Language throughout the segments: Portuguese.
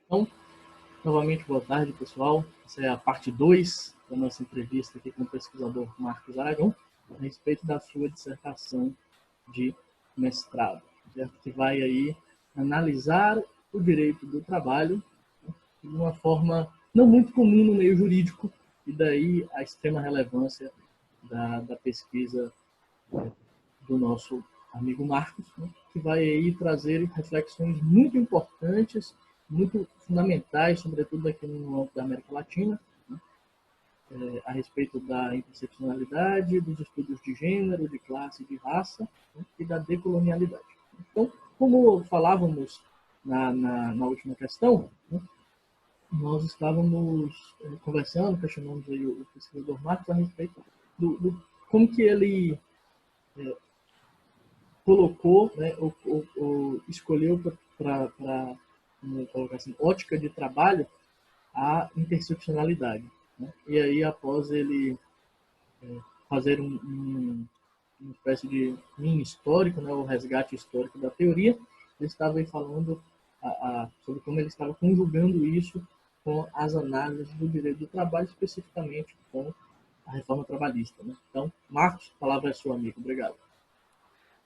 Então, novamente, boa tarde, pessoal. Essa é a parte 2 da nossa entrevista aqui com o pesquisador Marcos Aragão, a respeito da sua dissertação de mestrado, certo? Que vai aí analisar o direito do trabalho de uma forma não muito comum no meio jurídico, e daí a extrema relevância da pesquisa do nosso amigo Marcos, né, que vai aí trazer reflexões muito importantes, muito fundamentais, sobretudo aqui no âmbito da América Latina, né, a respeito da interseccionalidade, dos estudos de gênero, de classe, de raça, né, e da decolonialidade. Então, como falávamos na última questão, né, nós estávamos conversando, questionamos aí o pesquisador Marcos a respeito do como que ele colocou, né, ou escolheu para colocar assim, ótica de trabalho a interseccionalidade. Né? E aí, após ele fazer uma espécie de mini histórico, né, o resgate histórico da teoria, ele estava aí falando sobre como ele estava conjugando isso com as análises do direito do trabalho, especificamente com a reforma trabalhista. Né? Então, Marcos, a palavra é sua, amigo. Obrigado.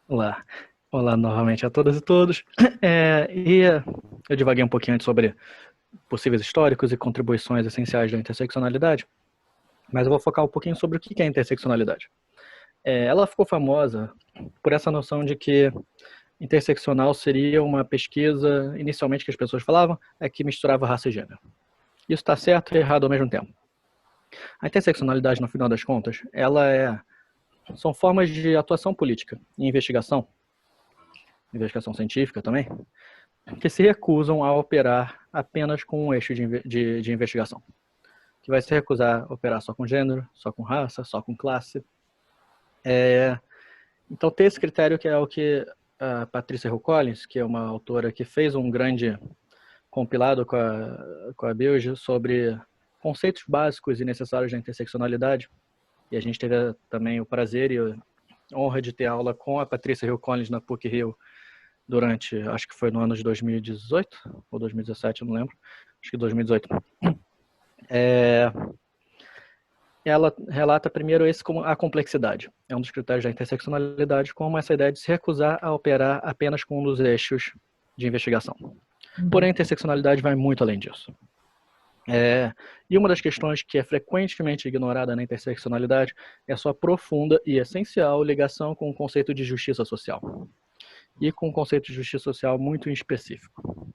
Olá. Olá novamente a todas e todos. Eu divaguei um pouquinho antes sobre possíveis históricos e contribuições essenciais da interseccionalidade, mas eu vou focar um pouquinho sobre o que é interseccionalidade. Ela ficou famosa por essa noção de que interseccional seria uma pesquisa, inicialmente que as pessoas falavam, que misturava raça e gênero. Isso está certo e errado ao mesmo tempo. A interseccionalidade, no final das contas, são formas de atuação política e investigação científica também, que se recusam a operar apenas com um eixo de investigação. Que vai se recusar a operar só com gênero, só com raça, só com classe. Então, ter esse critério, que é o que a Patricia Hill Collins, que é uma autora que fez um grande compilado com a Bilge sobre conceitos básicos e necessários da interseccionalidade, e a gente teve também o prazer e a honra de ter aula com a Patricia Hill Collins na PUC-Rio durante, acho que foi no ano de 2018 ou 2017, eu não lembro, acho que 2018. Ela relata primeiro esse como a complexidade. É um dos critérios da interseccionalidade, como essa ideia de se recusar a operar apenas com um dos eixos de investigação. Porém, a interseccionalidade vai muito além disso. E uma das questões que é frequentemente ignorada na interseccionalidade é a sua profunda e essencial ligação com o conceito de justiça social. E com o conceito de justiça social muito em específico.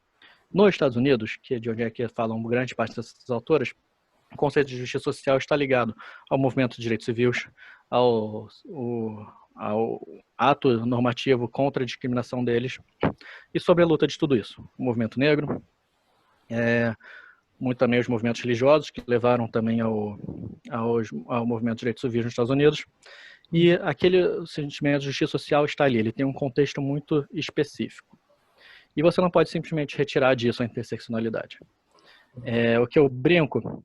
Nos Estados Unidos, que é de onde é que falam grande parte dessas autoras, o conceito de justiça social está ligado ao movimento de direitos civis, ao ato normativo contra a discriminação deles e sobre a luta de tudo isso. O movimento negro, muito também os movimentos religiosos, que levaram também ao movimento de direitos civis nos Estados Unidos. E aquele sentimento de justiça social está ali, ele tem um contexto muito específico. E você não pode simplesmente retirar disso a interseccionalidade. O que eu brinco,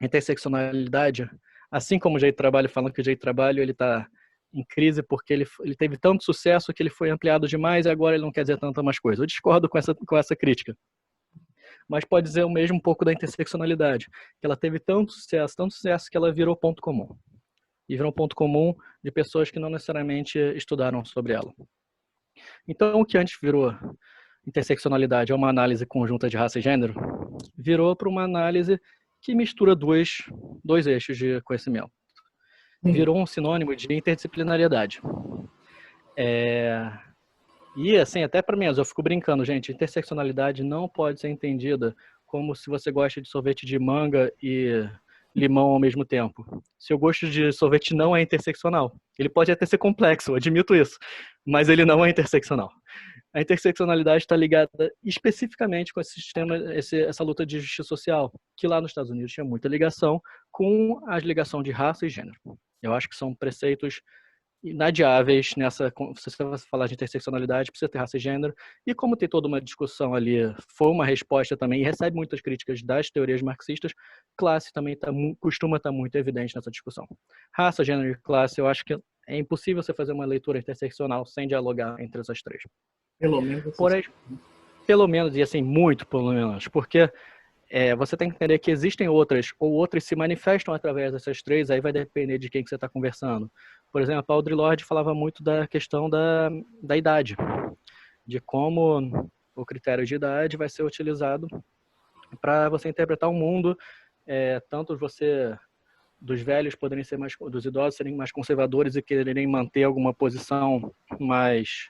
a interseccionalidade, assim como o direito de trabalho, falando que o direito de trabalho está em crise porque ele teve tanto sucesso que ele foi ampliado demais e agora ele não quer dizer tanta mais coisa. Eu discordo com essa crítica. Mas pode dizer o mesmo um pouco da interseccionalidade, que ela teve tanto sucesso que ela virou ponto comum. E virou um ponto comum de pessoas que não necessariamente estudaram sobre ela. Então, o que antes virou interseccionalidade é uma análise conjunta de raça e gênero, virou para uma análise que mistura dois eixos de conhecimento. Virou um sinônimo de interdisciplinariedade. E assim, até para mim, eu fico brincando, gente, interseccionalidade não pode ser entendida como se você gosta de sorvete de manga e limão ao mesmo tempo. Seu gosto de sorvete não é interseccional. Ele pode até ser complexo, eu admito isso, mas ele não é interseccional. A interseccionalidade está ligada especificamente com esse sistema, essa luta de justiça social, que lá nos Estados Unidos tinha muita ligação com a ligação de raça e gênero. Eu acho que são preceitos inadiáveis nessa. Se você vai falar de interseccionalidade, precisa ter raça e gênero. E como tem toda uma discussão ali, foi uma resposta também, e recebe muitas críticas das teorias marxistas, classe também costuma estar muito evidente nessa discussão. Raça, gênero e classe, eu acho que é impossível você fazer uma leitura interseccional sem dialogar entre essas três. Pelo menos Porém, pelo menos, e assim, muito pelo menos, porque você tem que entender que existem outras, ou outras se manifestam através dessas três, aí vai depender de quem que você está conversando. Por exemplo, a Audre Lorde falava muito da questão da idade, de como o critério de idade vai ser utilizado para você interpretar o mundo, tanto você dos velhos poderem ser mais, dos idosos serem mais conservadores e quererem manter alguma posição mais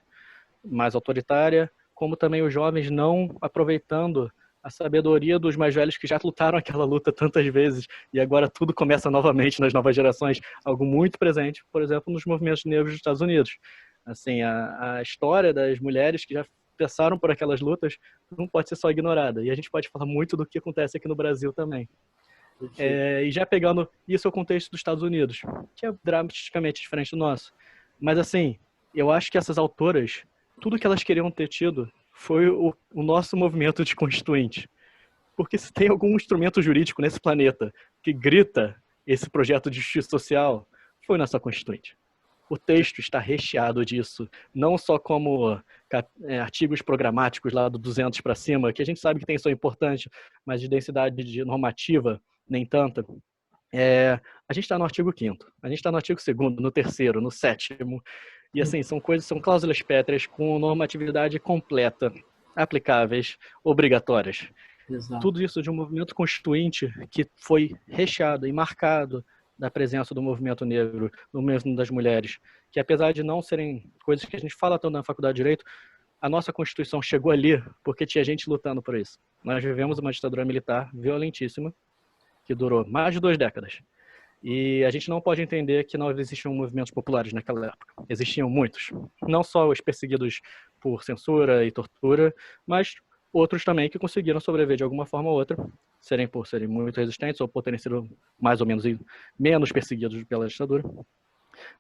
autoritária, como também os jovens não aproveitando a sabedoria dos mais velhos que já lutaram aquela luta tantas vezes e agora tudo começa novamente nas novas gerações, algo muito presente, por exemplo, nos movimentos negros dos Estados Unidos. Assim, a história das mulheres que já passaram por aquelas lutas não pode ser só ignorada. E a gente pode falar muito do que acontece aqui no Brasil também. E já pegando isso ao contexto dos Estados Unidos, que é drasticamente diferente do nosso. Mas assim, eu acho que essas autoras, tudo que elas queriam ter tido foi o nosso movimento de constituinte. Porque se tem algum instrumento jurídico nesse planeta que grita esse projeto de justiça social, foi nossa constituinte. O texto está recheado disso, não só como artigos programáticos lá do 200 para cima, que a gente sabe que tem sua importância, mas de densidade normativa, nem tanta. A gente está no artigo 5º, a gente está no artigo 2º, no 3º, no 7º, e assim, são cláusulas pétreas com normatividade completa, aplicáveis, obrigatórias. Exato. Tudo isso de um movimento constituinte que foi recheado e marcado da presença do movimento negro, do movimento das mulheres, que apesar de não serem coisas que a gente fala tanto na faculdade de Direito, a nossa Constituição chegou ali porque tinha gente lutando por isso. Nós vivemos uma ditadura militar violentíssima, que durou mais de 2 décadas. E a gente não pode entender que não existiam movimentos populares naquela época. Existiam muitos. Não só os perseguidos por censura e tortura, mas outros também que conseguiram sobreviver de alguma forma ou outra, por serem muito resistentes ou por terem sido mais ou menos perseguidos pela ditadura.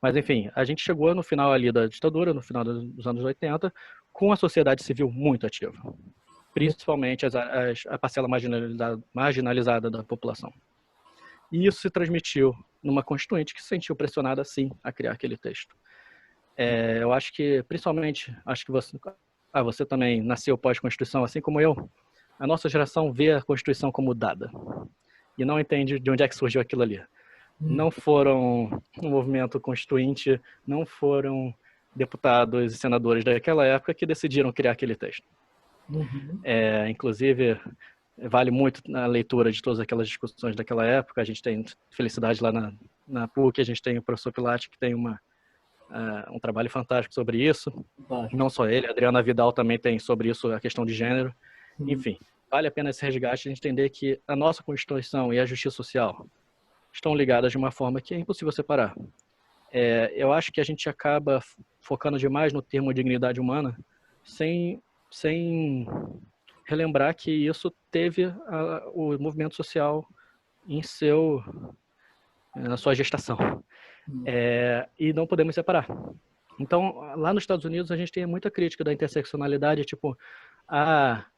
Mas, enfim, a gente chegou no final ali da ditadura, no final dos anos 80, com a sociedade civil muito ativa. Principalmente a parcela marginalizada da população. E isso se transmitiu numa constituinte que se sentiu pressionada, sim, a criar aquele texto. Eu acho que, principalmente, acho que você também nasceu pós-Constituição, assim como eu. A nossa geração vê a Constituição como dada e não entende de onde é que surgiu aquilo ali. Não foram um movimento constituinte, não foram deputados e senadores daquela época que decidiram criar aquele texto. Inclusive, vale muito na leitura de todas aquelas discussões daquela época. A gente tem felicidade lá na PUC, a gente tem o professor Pilate, que tem um trabalho fantástico sobre isso. Não só ele, a Adriana Vidal também tem sobre isso, a questão de gênero. Enfim, vale a pena esse resgate, a gente entender que a nossa Constituição e a justiça social estão ligadas de uma forma que é impossível separar. Eu acho que a gente acaba focando demais no termo dignidade humana, sem relembrar que isso teve o movimento social na sua gestação. E não podemos separar. Então, lá nos Estados Unidos, a gente tem muita crítica da interseccionalidade, tipo,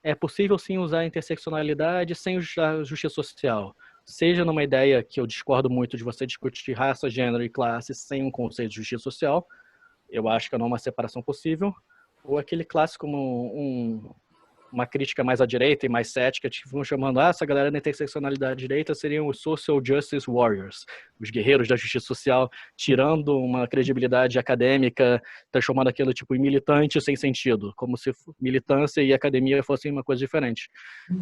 é possível sim usar a interseccionalidade sem usar a justiça social. Seja numa ideia que eu discordo muito de você discutir raça, gênero e classe sem um conceito de justiça social, eu acho que não é uma separação possível, ou aquele clássico como uma crítica mais à direita e mais cética, que vão chamando, essa galera da interseccionalidade direita seriam os social justice warriors, os guerreiros da justiça social, tirando uma credibilidade acadêmica, transformando aquilo tipo em militante sem sentido, como se militância e academia fossem uma coisa diferente.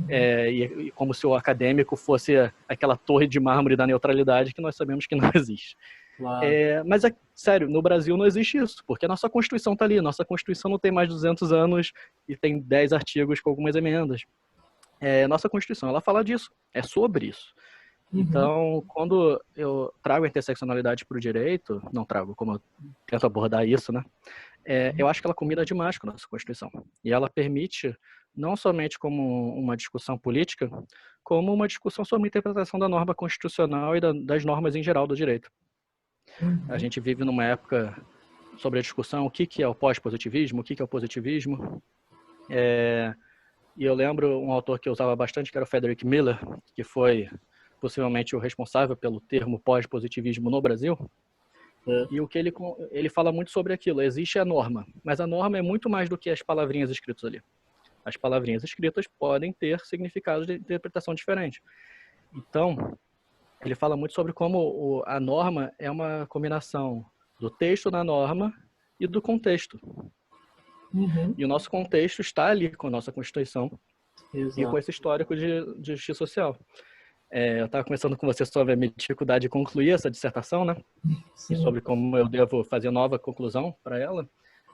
E como se o acadêmico fosse aquela torre de mármore da neutralidade que nós sabemos que não existe. Claro. Mas, sério, no Brasil não existe isso, porque a nossa Constituição está ali. Nossa Constituição não tem mais de 200 anos e tem 10 artigos com algumas emendas. Nossa Constituição, ela fala disso, é sobre isso. Então, quando eu trago a interseccionalidade para o direito, não trago, como eu tento abordar isso, né? Eu acho que ela combina demais com a nossa Constituição. E ela permite, não somente como uma discussão política, como uma discussão sobre a interpretação da norma constitucional e das normas em geral do direito. A gente vive numa época sobre a discussão o que é o pós-positivismo, o que é o positivismo. E eu lembro um autor que eu usava bastante, que era o Frederick Miller, que foi possivelmente o responsável pelo termo pós-positivismo no Brasil. E o que ele fala muito sobre aquilo, existe a norma, mas a norma é muito mais do que as palavrinhas escritas ali. as palavrinhas escritas podem ter significados de interpretação diferente. Então, ele fala muito sobre como a norma é uma combinação do texto da norma e do contexto. Uhum. E o nosso contexto está ali com a nossa Constituição e com Exato. esse histórico de justiça social. Eu estava conversando com você sobre a minha dificuldade de concluir essa dissertação, né? E Sim. sobre como eu devo fazer nova conclusão para ela.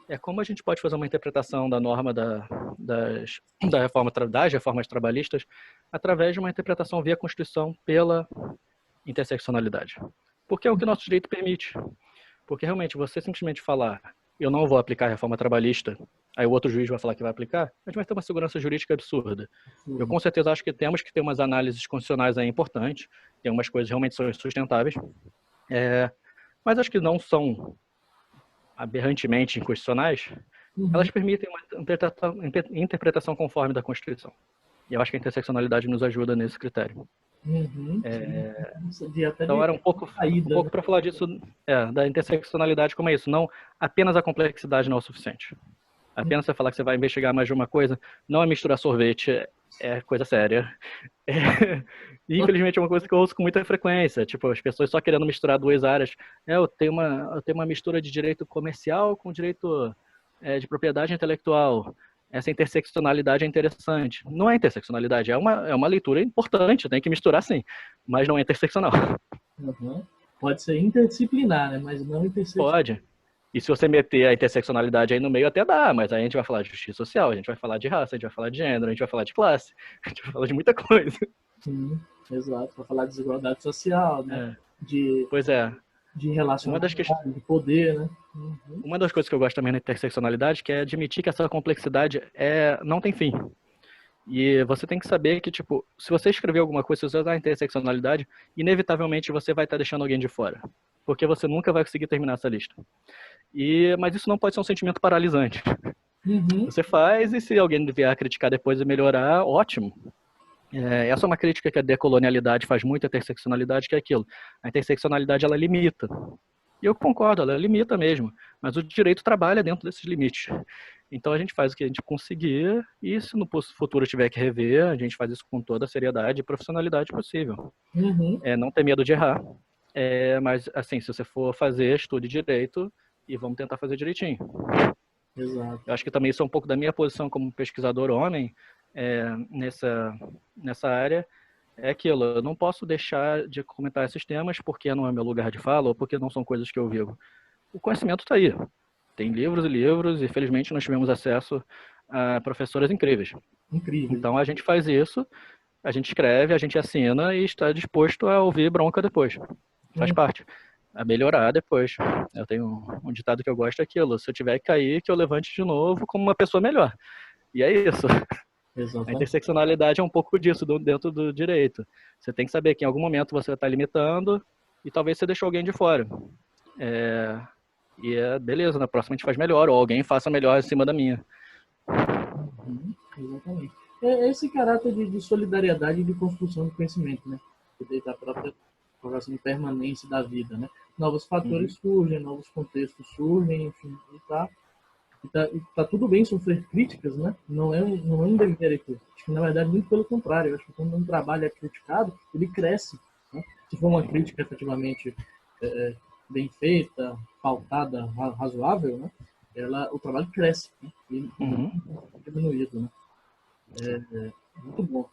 É como a gente pode fazer uma interpretação da norma das reformas trabalhistas através de uma interpretação via Constituição pela interseccionalidade. Porque é o que o nosso direito permite. Porque realmente você simplesmente falar eu não vou aplicar a reforma trabalhista, aí o outro juiz vai falar que vai aplicar, a gente vai ter uma segurança jurídica absurda. Eu com certeza acho que temos que ter umas análises constitucionais aí importantes, tem umas coisas realmente são sustentáveis, mas acho que não são aberrantemente inconstitucionais, elas permitem uma interpretação conforme da Constituição. E eu acho que a interseccionalidade nos ajuda nesse critério. Uhum. Então era um pouco para falar disso, da interseccionalidade como é isso, não apenas a complexidade não é o suficiente. Apenas você falar que você vai investigar mais de uma coisa, não é misturar sorvete, é coisa séria. E, infelizmente é uma coisa que eu ouço com muita frequência, tipo, as pessoas só querendo misturar duas áreas. Eu tenho uma mistura de direito comercial com direito de propriedade intelectual. Essa interseccionalidade é interessante. Não é interseccionalidade, é uma leitura importante, tem que misturar sim, mas não é interseccional. Uhum. Pode ser interdisciplinar, né? Mas não interseccional. Pode. E se você meter a interseccionalidade aí no meio, até dá, mas aí a gente vai falar de justiça social, a gente vai falar de raça, a gente vai falar de gênero, a gente vai falar de classe, a gente vai falar de muita coisa. Sim, exato. Para falar de desigualdade social, né? Pois é. De relacionamento, de poder, né? Uhum. Uma das coisas que eu gosto também na interseccionalidade que é admitir que essa complexidade não tem fim. E você tem que saber que, tipo, se você escrever alguma coisa, se você usar a interseccionalidade, inevitavelmente você vai estar deixando alguém de fora. Porque você nunca vai conseguir terminar essa lista. Mas isso não pode ser um sentimento paralisante. Uhum. Você faz e se alguém vier criticar depois e melhorar, ótimo. Essa é uma crítica que a decolonialidade faz muito, a interseccionalidade, que é aquilo. A interseccionalidade, ela limita. E eu concordo, ela limita mesmo. Mas o direito trabalha dentro desses limites. Então a gente faz o que a gente conseguir e se no futuro tiver que rever, a gente faz isso com toda a seriedade e profissionalidade possível. Uhum. Não ter medo de errar. Mas, assim, se você for fazer, estude direito e vamos tentar fazer direitinho. Exato. Eu acho que também isso é um pouco da minha posição como pesquisador homem nessa área. É aquilo, eu não posso deixar de comentar esses temas porque não é meu lugar de fala ou porque não são coisas que eu vivo. O conhecimento está aí. Tem livros e livros e, felizmente, nós tivemos acesso a professoras incríveis. Incrível. Então, a gente faz isso, a gente escreve, a gente assina e está disposto a ouvir bronca depois. Faz parte. A melhorar depois. Eu tenho um ditado que eu gosto, é aquilo. Se eu tiver que cair, que eu levante de novo como uma pessoa melhor. E é isso. Exatamente. A interseccionalidade é um pouco disso dentro do direito. Você tem que saber que em algum momento você está limitando e talvez você deixou alguém de fora. Beleza, na próxima a gente faz melhor, ou alguém faça melhor em cima da minha. Uhum, exatamente. Esse caráter de solidariedade e de construção de conhecimento, né? Da própria progressão de permanência da vida, né? Novos fatores surgem, novos contextos surgem, enfim, e tá tudo bem sofrer críticas, né? Não é um demérito. Acho que, na verdade, muito pelo contrário. Eu acho que quando um trabalho é criticado, ele cresce. Né? Se for uma crítica efetivamente bem feita, pautada, razoável, né? O trabalho cresce, né? E não é diminuído, né? Muito bom.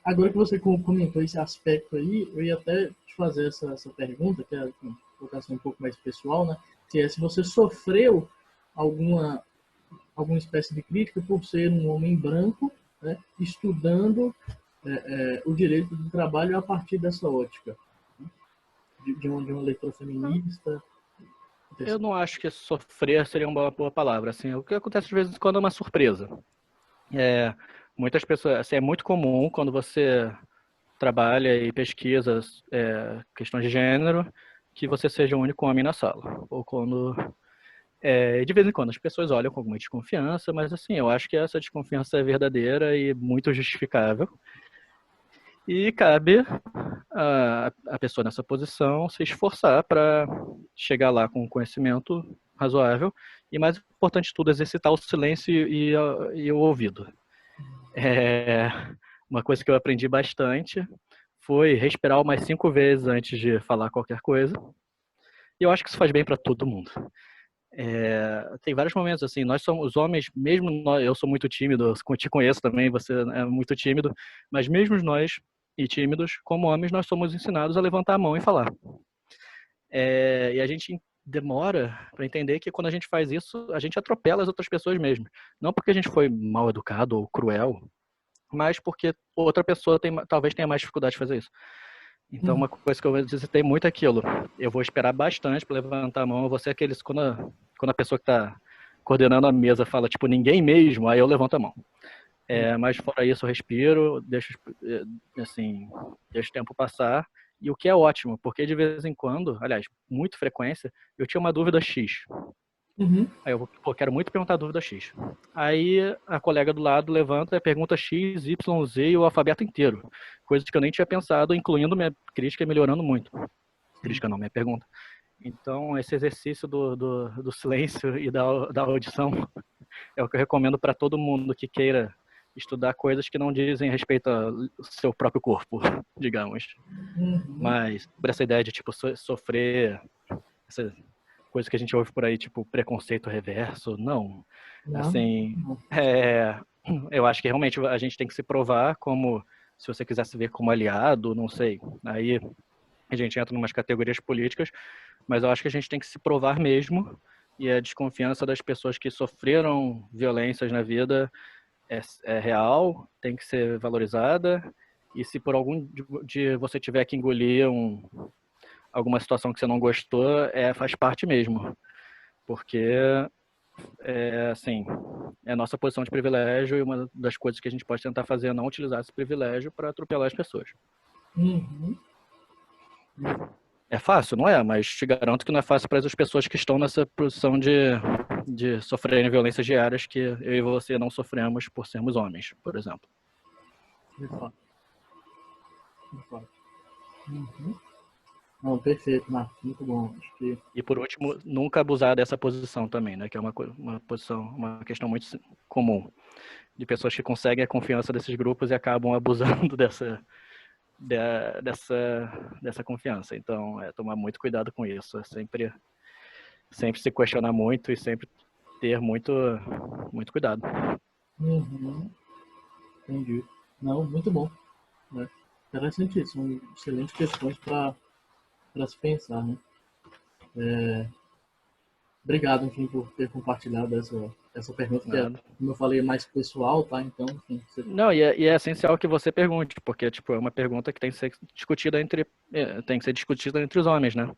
Agora que você comentou esse aspecto aí, eu ia até te fazer essa pergunta, que é uma colocação um pouco mais pessoal, né? Que é se você sofreu alguma espécie de crítica por ser um homem branco, né, estudando o direito do trabalho a partir dessa ótica, né? de uma leitura feminista. Eu não acho que sofrer seria uma boa palavra. Assim, o que acontece de vez em quando é uma surpresa. Muitas pessoas, assim, é muito comum quando você trabalha e pesquisa questões de gênero que você seja o único homem na sala. Ou quando de vez em quando as pessoas olham com alguma desconfiança, mas assim, eu acho que essa desconfiança é verdadeira e muito justificável. E cabe a pessoa nessa posição se esforçar para chegar lá com um conhecimento razoável e, mais importante de tudo, exercitar o silêncio e o ouvido. Uma coisa que eu aprendi bastante foi respirar umas 5 vezes antes de falar qualquer coisa. E eu acho que isso faz bem para todo mundo. Tem vários momentos assim, nós somos os homens, mesmo nós, eu sou muito tímido, eu te conheço também, você é muito tímido, mas mesmo nós e tímidos, como homens, nós somos ensinados a levantar a mão e falar. E a gente demora para entender que quando a gente faz isso, a gente atropela as outras pessoas mesmo. Não porque a gente foi mal educado ou cruel, mas porque outra pessoa talvez tenha mais dificuldade de fazer isso. Então, uma coisa que eu visitei muito é aquilo. Eu vou esperar bastante para levantar a mão. Eu vou ser aqueles, quando a pessoa que está coordenando a mesa fala, tipo, ninguém mesmo, aí eu levanto a mão. Mas fora isso, eu respiro, deixo o tempo passar. E o que é ótimo, porque de vez em quando, aliás, muito frequência, eu tinha uma dúvida X. Aí eu quero muito perguntar a dúvida X. Aí a colega do lado levanta e pergunta X, Y, Z e o alfabeto inteiro. Coisas que eu nem tinha pensado, incluindo minha crítica e melhorando muito. Crítica não, minha pergunta. Então, esse exercício do silêncio e da audição é o que eu recomendo para todo mundo que queira estudar coisas que não dizem respeito ao seu próprio corpo, digamos. Mas por essa ideia de tipo sofrer, essa coisa que a gente ouve por aí, tipo preconceito reverso, não. Assim, eu acho que realmente a gente tem que se provar como, se você quiser se ver como aliado, não sei. Aí a gente entra em umas categorias políticas, mas eu acho que a gente tem que se provar mesmo, e a desconfiança das pessoas que sofreram violências na vida é real, tem que ser valorizada, e se por algum de você tiver que engolir alguma situação que você não gostou, faz parte mesmo, porque assim, é a nossa posição de privilégio, e uma das coisas que a gente pode tentar fazer é não utilizar esse privilégio para atropelar as pessoas. É fácil, não é? Mas te garanto que não é fácil para as pessoas que estão nessa posição de sofrerem violências diárias que eu e você não sofremos por sermos homens, por exemplo. De fato. Não, perfeito, Marcos. Muito bom. Acho que... E por último, nunca abusar dessa posição também, né? Que é uma questão muito comum de pessoas que conseguem a confiança desses grupos e acabam abusando dessa confiança. Então, tomar muito cuidado com isso. Sempre se questionar muito e sempre ter muito cuidado. Entendi. Não, muito bom. Interessante isso. São excelentes questões para se pensar, né? Obrigado, enfim, por ter compartilhado essa pergunta, que como eu falei, é mais pessoal, tá? Então, enfim... Não, e é essencial que você pergunte, porque, tipo, é uma pergunta que tem que ser discutida entre os homens, né?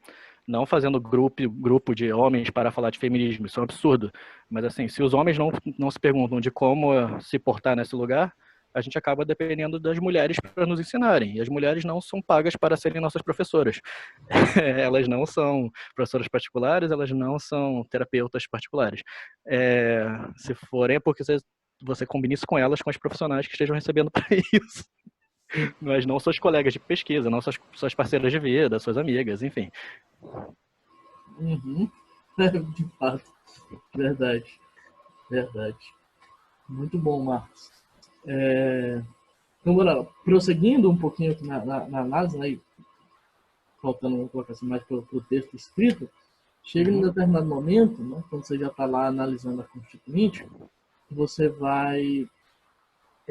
Não fazendo grupo de homens para falar de feminismo, isso é um absurdo. Mas, assim, se os homens não se perguntam de como se portar nesse lugar, a gente acaba dependendo das mulheres para nos ensinarem. E as mulheres não são pagas para serem nossas professoras. Elas não são professoras particulares, elas não são terapeutas particulares. Se forem, é porque você combine isso com elas, com as profissionais que estejam recebendo para isso. Mas não suas colegas de pesquisa, não suas parceiras de vida, suas amigas, enfim. De fato. Verdade. Muito bom, Marcos. Então, agora, prosseguindo um pouquinho aqui na análise, né, faltando uma colocação mais para o texto escrito, chega em um determinado momento, né, quando você já está lá analisando a Constituinte, você vai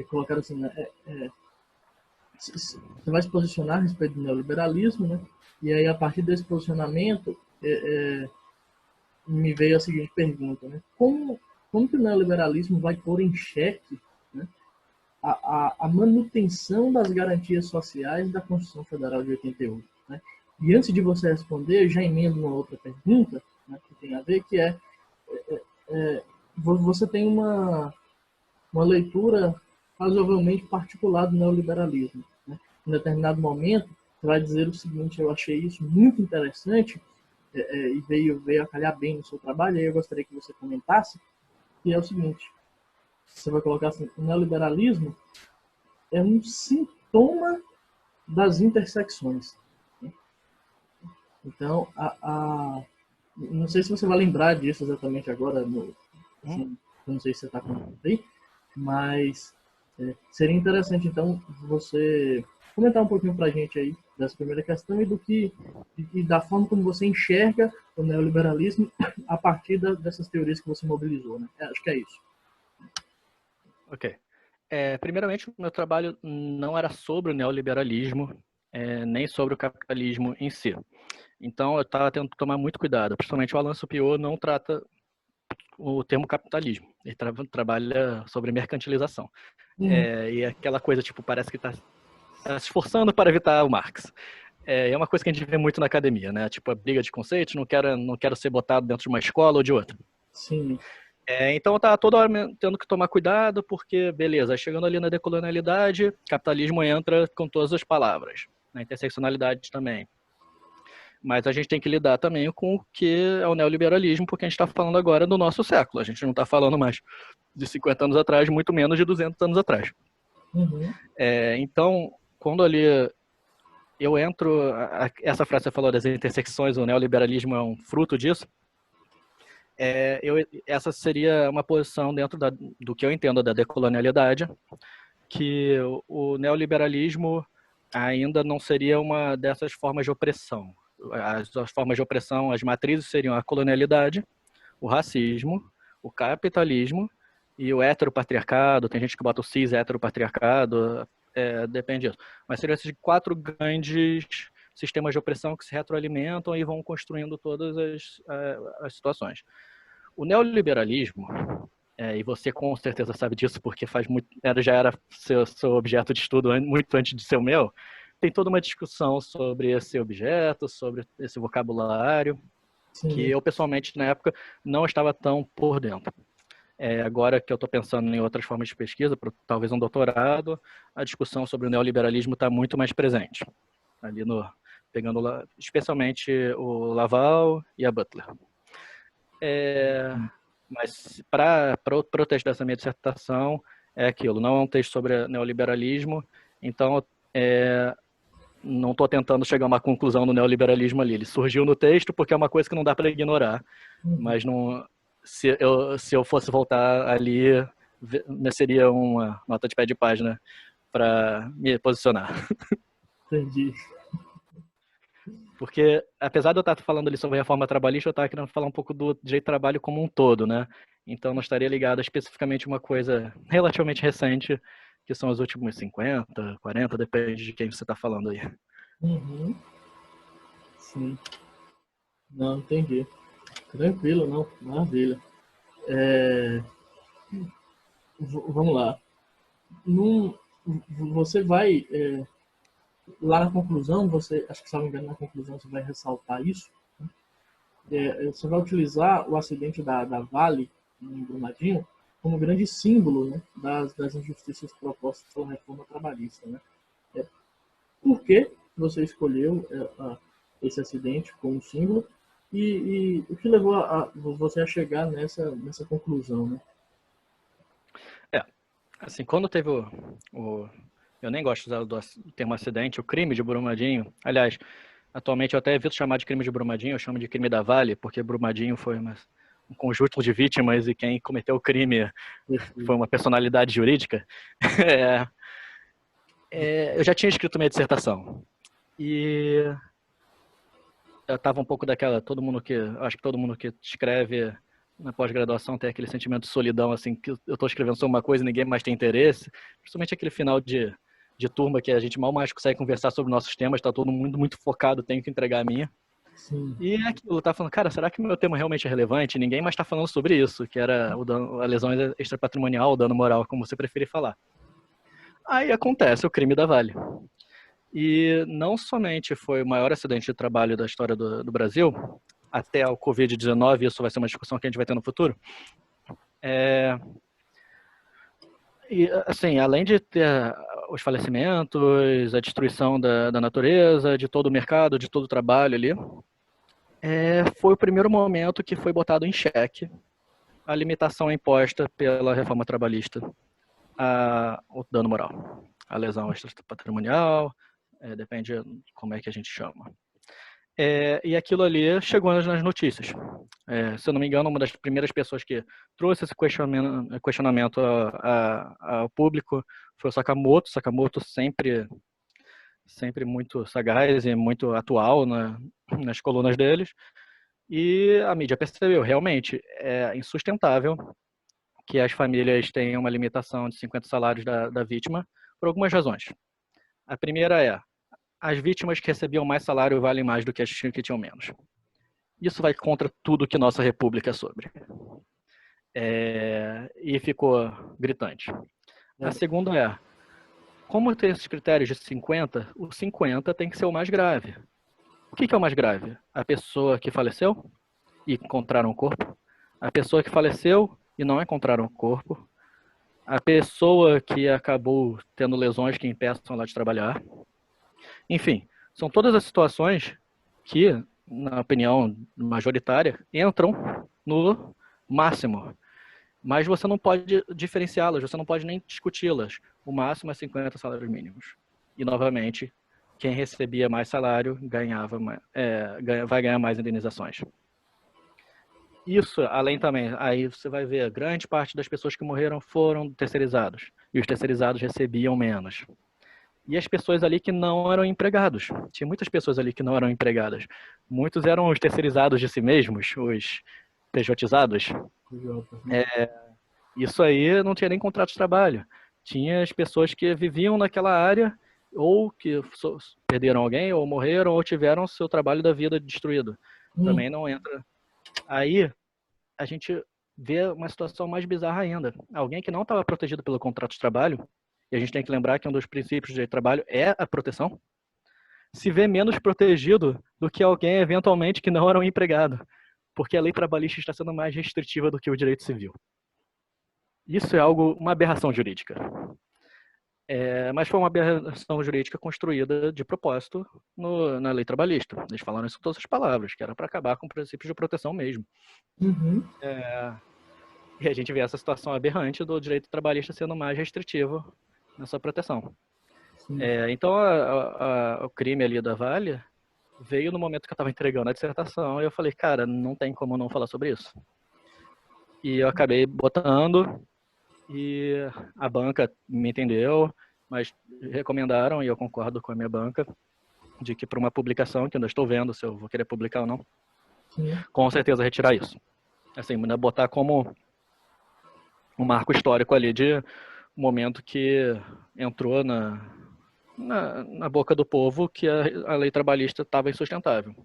colocar assim, né, você vai se posicionar a respeito do neoliberalismo, né, e aí a partir desse posicionamento me veio a seguinte pergunta, né, como que o neoliberalismo vai pôr em xeque, né, a manutenção das garantias sociais da Constituição Federal de 88, né? E antes de você responder, eu já emendo uma outra pergunta, né, que tem a ver, que você tem uma leitura razoavelmente particular do neoliberalismo, né? Em determinado momento, você vai dizer o seguinte: eu achei isso muito interessante e veio a calhar bem no seu trabalho, e eu gostaria que você comentasse, que é o seguinte: você vai colocar assim, o neoliberalismo é um sintoma das intersecções. Então, não sei se você vai lembrar disso exatamente agora, assim, não sei se você está com aí, mas seria interessante, então, você comentar um pouquinho para a gente aí dessa primeira questão e da forma como você enxerga o neoliberalismo a partir dessas teorias que você mobilizou, né? Acho que é isso. Ok. Primeiramente, o meu trabalho não era sobre o neoliberalismo, nem sobre o capitalismo em si. Então, eu estava tendo que tomar muito cuidado. Principalmente o Alain Supiot não trata o termo capitalismo. Ele trabalha sobre mercantilização. E aquela coisa, tipo, parece que está se esforçando para evitar o Marx. É uma coisa que a gente vê muito na academia, né? Tipo, a briga de conceitos, não quero ser botado dentro de uma escola ou de outra. Sim. Então eu estava toda hora tendo que tomar cuidado, porque, beleza, chegando ali na decolonialidade, capitalismo entra com todas as palavras, na interseccionalidade também. Mas a gente tem que lidar também com o que é o neoliberalismo, porque a gente está falando agora do nosso século. A gente não está falando mais de 50 anos atrás, muito menos de 200 anos atrás. Uhum. Então, quando ali eu entro, essa frase que você falou das intersecções, o neoliberalismo é um fruto disso, essa seria uma posição dentro do que eu entendo da decolonialidade, que o neoliberalismo ainda não seria uma dessas formas de opressão. As formas de opressão, as matrizes seriam a colonialidade, o racismo, o capitalismo e o heteropatriarcado. Tem gente que bota o cis-heteropatriarcado, depende disso. Mas seriam esses 4 grandes sistemas de opressão que se retroalimentam e vão construindo todas as situações. O neoliberalismo, e você com certeza sabe disso porque já era seu objeto de estudo muito antes de ser o meu, tem toda uma discussão sobre esse objeto, sobre esse vocabulário, Sim. que eu pessoalmente na época não estava tão por dentro. Agora que eu estou pensando em outras formas de pesquisa, talvez um doutorado, a discussão sobre o neoliberalismo está muito mais presente, ali pegando especialmente o Laval e a Butler. Mas para o texto dessa minha dissertação é aquilo, não é um texto sobre neoliberalismo, então não estou tentando chegar a uma conclusão do neoliberalismo ali. Ele surgiu no texto porque é uma coisa que não dá para ignorar, mas não, se eu fosse voltar ali, seria uma nota de pé de página para me posicionar. Entendi. Porque, apesar de eu estar falando ali sobre a reforma trabalhista, eu estava querendo falar um pouco do direito do trabalho como um todo, né? Então, não estaria ligado especificamente a uma coisa relativamente recente, que são os últimos 50, 40, depende de quem você está falando aí. Uhum. Sim. Não, entendi. Tranquilo, não. Maravilha. Vamos lá. Você vai... lá na conclusão, acho que se não me engano, na conclusão você vai ressaltar isso. Você vai utilizar o acidente da Vale, em Brumadinho, como grande símbolo, né, das injustiças propostas pela reforma trabalhista. Né? Por que você escolheu esse acidente como símbolo e o que levou você a chegar nessa conclusão? Né? Assim, quando teve eu nem gosto de usar o termo acidente, o crime de Brumadinho. Aliás, atualmente eu até evito chamar de crime de Brumadinho, eu chamo de crime da Vale, porque Brumadinho foi um conjunto de vítimas e quem cometeu o crime foi uma personalidade jurídica. Eu já tinha escrito minha dissertação. E eu estava um pouco daquela, acho que todo mundo que escreve na pós-graduação tem aquele sentimento de solidão, assim, que eu estou escrevendo sobre uma coisa e ninguém mais tem interesse, principalmente aquele final de turma que a gente mal mais consegue conversar sobre nossos temas, está todo mundo muito focado, tenho que entregar a minha. Sim. E aquilo, tá falando, cara, será que meu tema realmente é relevante? Ninguém mais está falando sobre isso, que era a lesão extrapatrimonial, o dano moral, como você preferir falar. Aí acontece o crime da Vale. E não somente foi o maior acidente de trabalho da história do Brasil, até o Covid-19, isso vai ser uma discussão que a gente vai ter no futuro. E, assim, além de ter os falecimentos, a destruição da natureza, de todo o mercado, de todo o trabalho ali, foi o primeiro momento que foi botado em xeque a limitação imposta pela reforma trabalhista, o dano moral, a lesão extrapatrimonial, depende como é que a gente chama. E aquilo ali chegou nas notícias. Se eu não me engano, uma das primeiras pessoas que trouxe esse questionamento ao público foi o Sakamoto. Sakamoto sempre muito sagaz e muito atual nas colunas deles. E a mídia percebeu, realmente, é insustentável que as famílias tenham uma limitação de 50 salários da vítima por algumas razões. A primeira é, as vítimas que recebiam mais salário valem mais do que as que tinham menos. Isso vai contra tudo que nossa república é sobre. E ficou gritante. A segunda é, como tem esses critérios de 50, o 50 tem que ser o mais grave. O que é o mais grave? A pessoa que faleceu e encontraram o corpo, a pessoa que faleceu e não encontraram o corpo, a pessoa que acabou tendo lesões que impeçam ela de trabalhar. Enfim, são todas as situações que, na opinião majoritária, entram no máximo. Mas você não pode diferenciá-las, você não pode nem discuti-las. O máximo é 50 salários mínimos. E, novamente, quem recebia mais salário vai ganhar mais indenizações. Isso, além também, aí você vai ver, grande parte das pessoas que morreram foram terceirizados. E os terceirizados recebiam menos. E as pessoas ali que não eram empregados. Tinha muitas pessoas ali que não eram empregadas. Muitos eram os terceirizados de si mesmos, os pejotizados. Isso aí não tinha nem contrato de trabalho. Tinha as pessoas que viviam naquela área ou que perderam alguém, ou morreram, ou tiveram seu trabalho da vida destruído. Também não entra. Aí a gente vê uma situação mais bizarra ainda. Alguém que não estava protegido pelo contrato de trabalho, e a gente tem que lembrar que um dos princípios de trabalho é a proteção, se vê menos protegido do que alguém eventualmente que não era um empregado, porque a lei trabalhista está sendo mais restritiva do que o direito civil. Isso é uma aberração jurídica. Mas foi uma aberração jurídica construída de propósito na lei trabalhista. Eles falaram isso com todas as palavras, que era para acabar com princípios de proteção mesmo. E a gente vê essa situação aberrante do direito trabalhista sendo mais restritivo nessa proteção. Então, o crime ali da Vale veio no momento que eu estava entregando a dissertação e eu falei, cara, não tem como não falar sobre isso. E eu acabei botando e a banca me entendeu, mas recomendaram, e eu concordo com a minha banca, de que para uma publicação, que eu ainda estou vendo se eu vou querer publicar ou não, com certeza retirar isso. Assim, botar como um marco histórico ali de um momento que entrou na boca do povo que a lei trabalhista estava insustentável.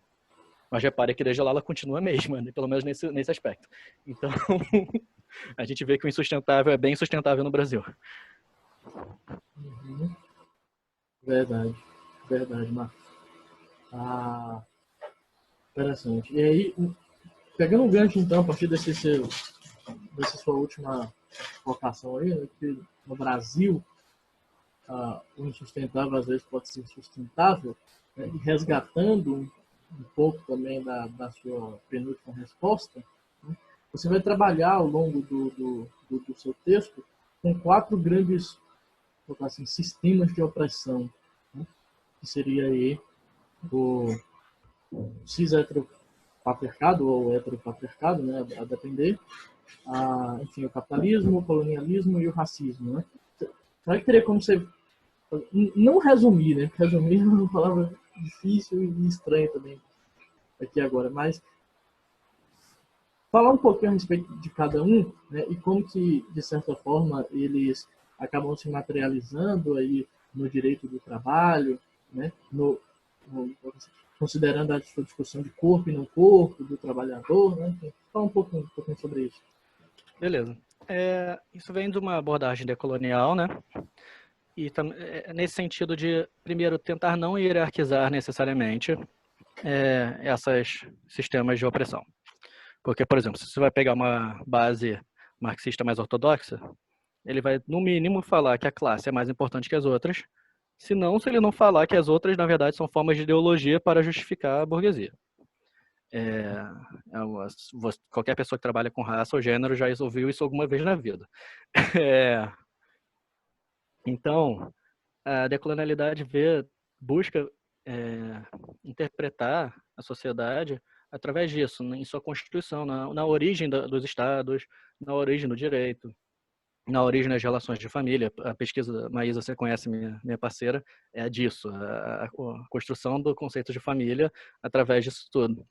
Mas repare que desde lá ela continua a mesma, né? Pelo menos nesse aspecto. Então, a gente vê que o insustentável é bem sustentável no Brasil. Verdade, Marcos. Interessante. E aí, pegando um gancho, então, a partir dessa sua última colocação aí, né, que no Brasil o insustentável às vezes pode ser sustentável, né, e resgatando um pouco também da sua penúltima resposta, né, você vai trabalhar ao longo do seu texto com 4 grandes, assim, sistemas de opressão, né, que seria aí o cis-heteropatriarcado ou heteropatriarcado, né, a depender, enfim, o capitalismo, o colonialismo e o racismo, né? Será que teria como você não resumir, né? Porque resumir é uma palavra difícil e estranha também aqui agora, mas falar um pouquinho a respeito de cada um, né? E como que, de certa forma, eles acabam se materializando aí no direito do trabalho, né? Considerando a sua discussão de corpo e não corpo, do trabalhador, né? Fala um pouquinho sobre isso. Beleza. Isso vem de uma abordagem decolonial, né? E nesse sentido de, primeiro, tentar não hierarquizar necessariamente esses sistemas de opressão. Porque, por exemplo, se você vai pegar uma base marxista mais ortodoxa, ele vai, no mínimo, falar que a classe é mais importante que as outras, se ele não falar que as outras, na verdade, são formas de ideologia para justificar a burguesia. Qualquer pessoa que trabalha com raça ou gênero já ouviu isso alguma vez na vida. Então, a decolonialidade vê busca interpretar a sociedade através disso, em sua Constituição, na origem dos estados, na origem do direito, na origem das relações de família. A pesquisa, Maísa, você conhece, minha parceira, é disso, a construção do conceito de família através disso tudo.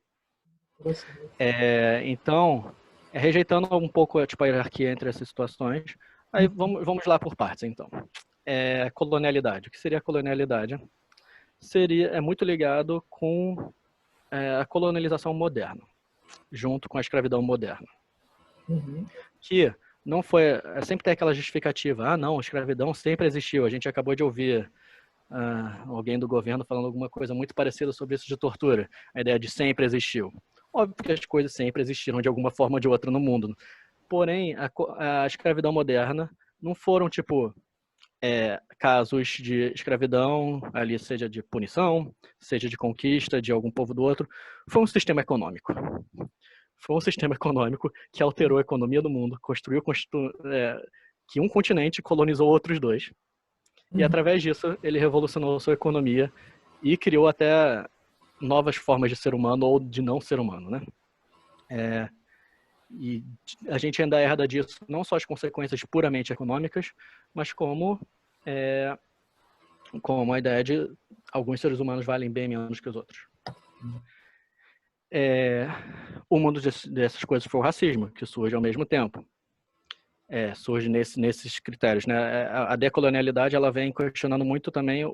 Então, rejeitando um pouco tipo, a hierarquia entre essas situações, aí vamos lá por partes, então. Colonialidade. O que seria a colonialidade? É muito ligado com a colonialização moderna, junto com a escravidão moderna. Que não foi... Sempre tem aquela justificativa, não, a escravidão sempre existiu. A gente acabou de ouvir alguém do governo falando alguma coisa muito parecida sobre isso de tortura. A ideia de sempre existiu. Óbvio que as coisas sempre existiram de alguma forma ou de outra no mundo. Porém, a escravidão moderna não foram, tipo, casos de escravidão, ali seja de punição, seja de conquista de algum povo do outro. Foi um sistema econômico. Foi um sistema econômico que alterou a economia do mundo, construiu que um continente colonizou outros dois. E através disso, ele revolucionou a sua economia e criou até novas formas de ser humano ou de não ser humano, né? E a gente ainda herda disso não só as consequências puramente econômicas, mas como a ideia de alguns seres humanos valem bem menos que os outros. Uma dessas coisas foi o racismo, que surge ao mesmo tempo. Surge nesses critérios, né? A decolonialidade, ela vem questionando muito também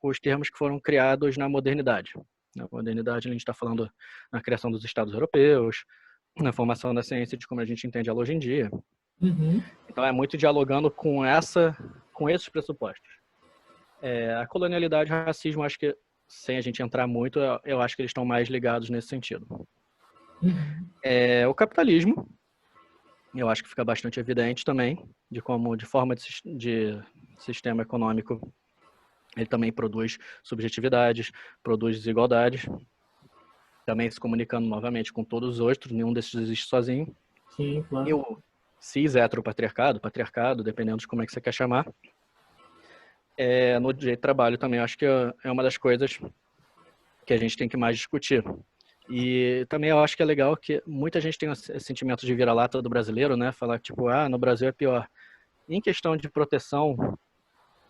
os termos que foram criados na modernidade. Na modernidade, a gente está falando na criação dos Estados europeus, na formação da ciência de como a gente entende ela hoje em dia. Então, é muito dialogando com esses pressupostos. A colonialidade e o racismo, acho que, sem a gente entrar muito, eu acho que eles estão mais ligados nesse sentido. O capitalismo, eu acho que fica bastante evidente também, de como, de forma de sistema econômico, ele também produz subjetividades, produz desigualdades, também se comunicando novamente com todos os outros, nenhum desses existe sozinho. Sim, claro. E o cis-heteropatriarcado, patriarcado, dependendo de como é que você quer chamar, no direito do trabalho também, acho que é uma das coisas que a gente tem que mais discutir. E também eu acho que é legal que muita gente tem esse sentimento de vira-lata do brasileiro, né? Falar que, tipo, no Brasil é pior. Em questão de proteção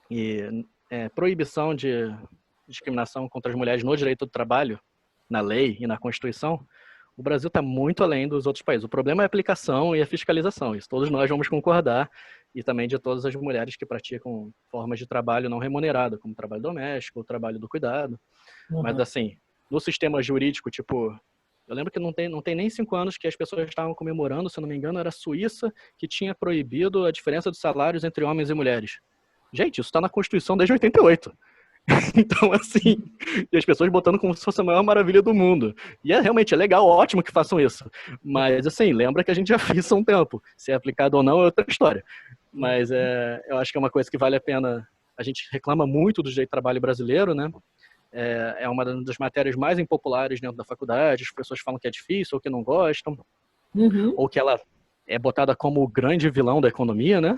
e proibição de discriminação contra as mulheres no direito do trabalho, na lei e na Constituição, o Brasil está muito além dos outros países. O problema é a aplicação e a fiscalização. Isso todos nós vamos concordar. E também de todas as mulheres que praticam formas de trabalho não remunerado, como trabalho doméstico, o trabalho do cuidado. Mas, assim, no sistema jurídico, tipo... Eu lembro que não tem nem 5 anos que as pessoas estavam comemorando, se eu não me engano, era a Suíça que tinha proibido a diferença de salários entre homens e mulheres. Gente, isso está na Constituição desde 88. Então, assim, e as pessoas botando como se fosse a maior maravilha do mundo. E realmente é legal, ótimo que façam isso. Mas, assim, lembra que a gente já fez isso há um tempo. Se é aplicado ou não é outra história. Mas eu acho que é uma coisa que vale a pena. A gente reclama muito do direito do trabalho brasileiro, né? É uma das matérias mais impopulares dentro da faculdade. As pessoas falam que é difícil ou que não gostam. Ou que ela é botada como o grande vilão da economia, né?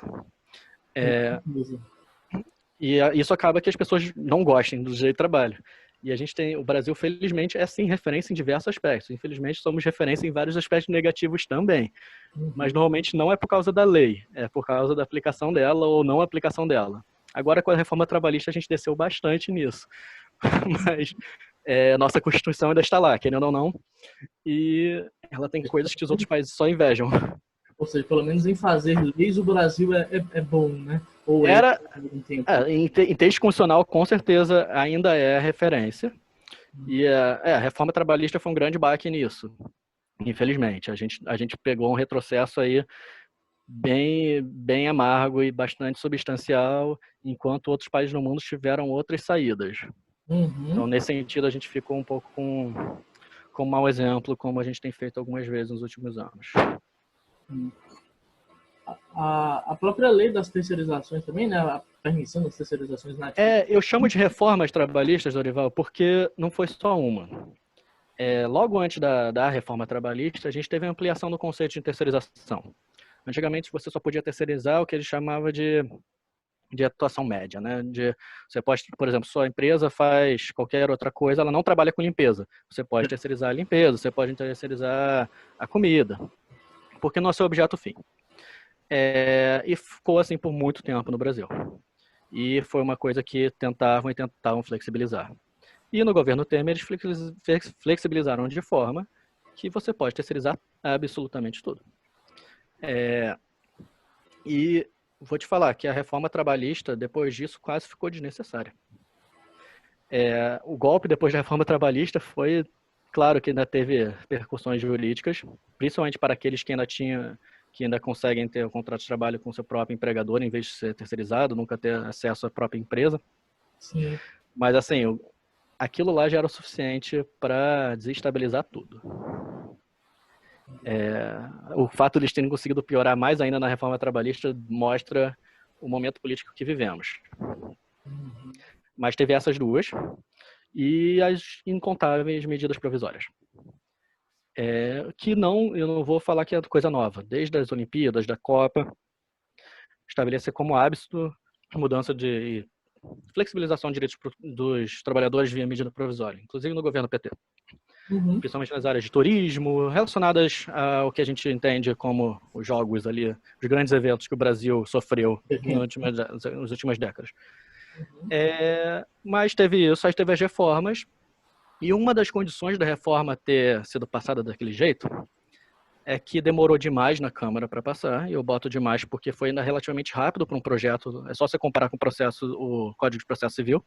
E isso acaba que as pessoas não gostem do direito do trabalho. E a gente o Brasil, felizmente, é sim referência em diversos aspectos. Infelizmente, somos referência em vários aspectos negativos também. Mas normalmente não é por causa da lei, é por causa da aplicação dela ou não aplicação dela. Agora, com a reforma trabalhista, a gente desceu bastante nisso. Mas nossa Constituição ainda está lá, querendo ou não. E ela tem coisas que os outros países só invejam. Ou seja, pelo menos em fazer leis, o Brasil é bom, né? Ou em texto constitucional, com certeza, ainda é referência. E a reforma trabalhista foi um grande baque nisso, infelizmente. A gente pegou um retrocesso aí bem amargo e bastante substancial, enquanto outros países no mundo tiveram outras saídas. Então, nesse sentido, a gente ficou um pouco com um mau exemplo, como a gente tem feito algumas vezes nos últimos anos. A própria lei das terceirizações também, né? A permissão das terceirizações na eu chamo de reformas trabalhistas, Dorival, porque não foi só uma. Logo antes da reforma trabalhista, a gente teve a ampliação do conceito de terceirização. Antigamente, você só podia terceirizar o que ele chamava de de atuação média, né? Você pode, por exemplo, sua empresa faz qualquer outra coisa, ela não trabalha com limpeza. Você pode terceirizar a limpeza, você pode terceirizar a comida, porque não é seu objeto fim. E ficou assim por muito tempo no Brasil. E foi uma coisa que tentavam flexibilizar. E no governo Temer eles flexibilizaram de forma que você pode terceirizar absolutamente tudo. E vou te falar que a reforma trabalhista, depois disso, quase ficou desnecessária. O golpe depois da reforma trabalhista foi, claro que ainda teve repercussões jurídicas, principalmente para aqueles que ainda conseguem ter um contrato de trabalho com seu próprio empregador, em vez de ser terceirizado, nunca ter acesso à própria empresa. Sim. Mas assim, aquilo lá já era o suficiente para desestabilizar tudo. O fato de eles terem conseguido piorar mais ainda na reforma trabalhista mostra o momento político que vivemos. Mas teve essas duas e as incontáveis medidas provisórias. Eu não vou falar que é coisa nova. Desde as Olimpíadas, da Copa, estabelecer como hábito a mudança de flexibilização de direitos dos trabalhadores via medida provisória, inclusive no governo PT. Principalmente nas áreas de turismo, relacionadas ao que a gente entende como os jogos ali, os grandes eventos que o Brasil sofreu nas últimas décadas. Mas teve isso, aí teve as reformas, e uma das condições da reforma ter sido passada daquele jeito é que demorou demais na Câmara para passar, e eu boto demais porque foi ainda relativamente rápido para um projeto, é só você comparar com o Código de Processo Civil,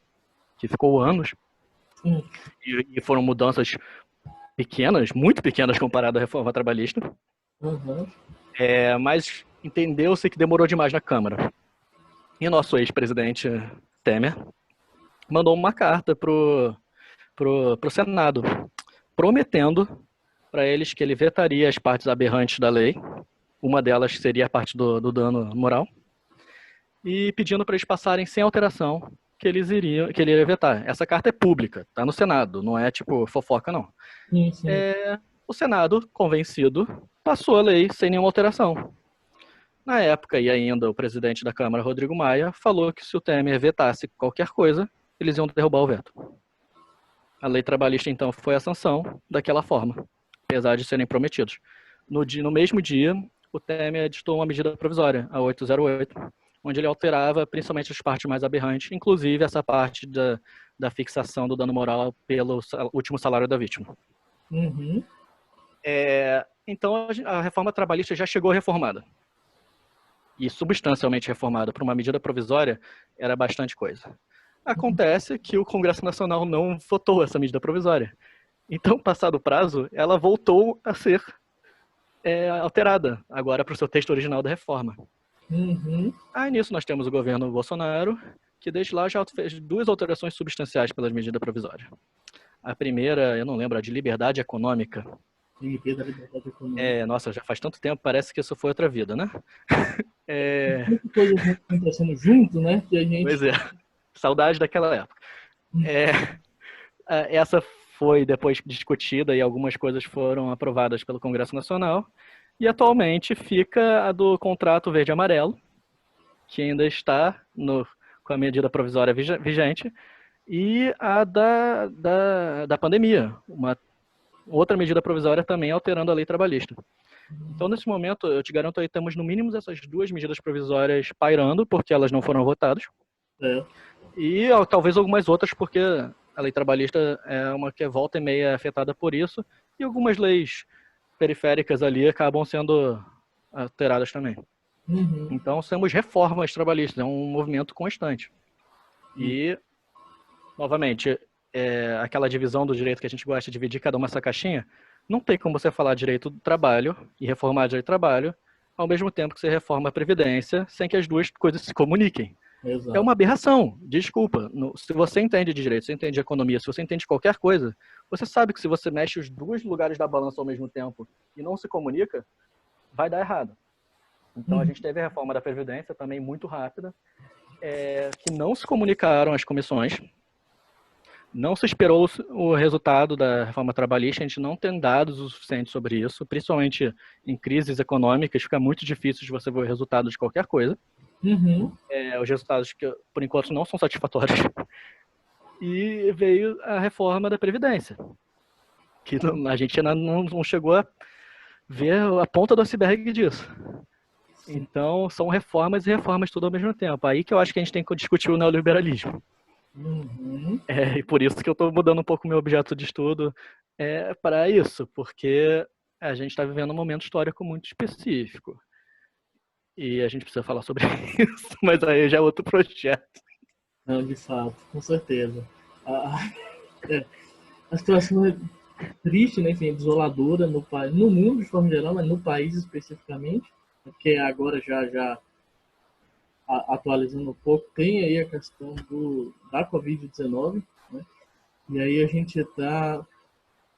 que ficou anos, e foram mudanças pequenas, muito pequenas comparado à reforma trabalhista, mas entendeu-se que demorou demais na Câmara. E o nosso ex-presidente Temer mandou uma carta pro Senado, prometendo para eles que ele vetaria as partes aberrantes da lei, uma delas seria a parte do dano moral, e pedindo para eles passarem sem alteração que ele iria vetar. Essa carta é pública, está no Senado, não é tipo fofoca, não. Sim. O Senado, convencido, passou a lei sem nenhuma alteração. Na época, e ainda o presidente da Câmara, Rodrigo Maia, falou que se o Temer vetasse qualquer coisa, eles iam derrubar o veto. A lei trabalhista, então, foi a sanção daquela forma, apesar de serem prometidos. No mesmo dia, o Temer editou uma medida provisória, a 808, onde ele alterava principalmente as partes mais aberrantes, inclusive essa parte da fixação do dano moral pelo último salário da vítima. Então, a reforma trabalhista já chegou reformada. E substancialmente reformada por uma medida provisória era bastante coisa. Acontece que o Congresso Nacional não votou essa medida provisória. Então, passado o prazo, ela voltou a ser alterada, agora para o seu texto original da reforma. Aí nisso nós temos o governo Bolsonaro, que desde lá já fez 2 alterações substanciais pela medida provisória. A primeira, eu não lembro, a de liberdade econômica. Nossa, já faz tanto tempo, parece que isso foi outra vida, né? Muita coisa acontecendo junto, né? Que a gente... Pois é, saudade daquela época. Essa foi depois discutida e algumas coisas foram aprovadas pelo Congresso Nacional. E atualmente fica a do contrato verde e amarelo, que ainda está com a medida provisória vigente, e a da pandemia, uma outra medida provisória também alterando a lei trabalhista. Então, nesse momento, eu te garanto aí, temos no mínimo essas 2 medidas provisórias pairando, porque elas não foram votadas, e talvez algumas outras, porque a lei trabalhista é uma que volta e meia afetada por isso, e algumas leis periféricas ali acabam sendo alteradas também. Então, temos reformas trabalhistas, é um movimento constante. E, novamente, aquela divisão do direito que a gente gosta de dividir cada uma essa caixinha, não tem como você falar direito do trabalho e reformar direito do trabalho ao mesmo tempo que você reforma a Previdência sem que as duas coisas se comuniquem. Exato. É uma aberração, desculpa. Se você entende de direito, se você entende de economia, se você entende qualquer coisa, você sabe que se você mexe os 2 lugares da balança ao mesmo tempo e não se comunica, vai dar errado. Então a gente teve a reforma da Previdência também muito rápida, que não se comunicaram as comissões, não se esperou o resultado da reforma trabalhista, a gente não tem dados o suficiente sobre isso, principalmente em crises econômicas, fica muito difícil de você ver o resultado de qualquer coisa. Uhum. Os resultados que, por enquanto, não são satisfatórios. E veio a reforma da Previdência, que a gente ainda não chegou a ver a ponta do iceberg disso. Então, são reformas e reformas tudo ao mesmo tempo. Aí que eu acho que a gente tem que discutir o neoliberalismo. Uhum. E por isso que eu estou mudando um pouco o meu objeto de estudo para isso, porque a gente está vivendo um momento histórico muito específico. E a gente precisa falar sobre isso, mas aí já é outro projeto. Não, de fato, com certeza. A, é, a situação é triste, né, enfim, desoladora no país, no mundo de forma geral, mas no país especificamente, porque agora já atualizando um pouco, tem aí a questão da Covid-19, né? E aí a gente tá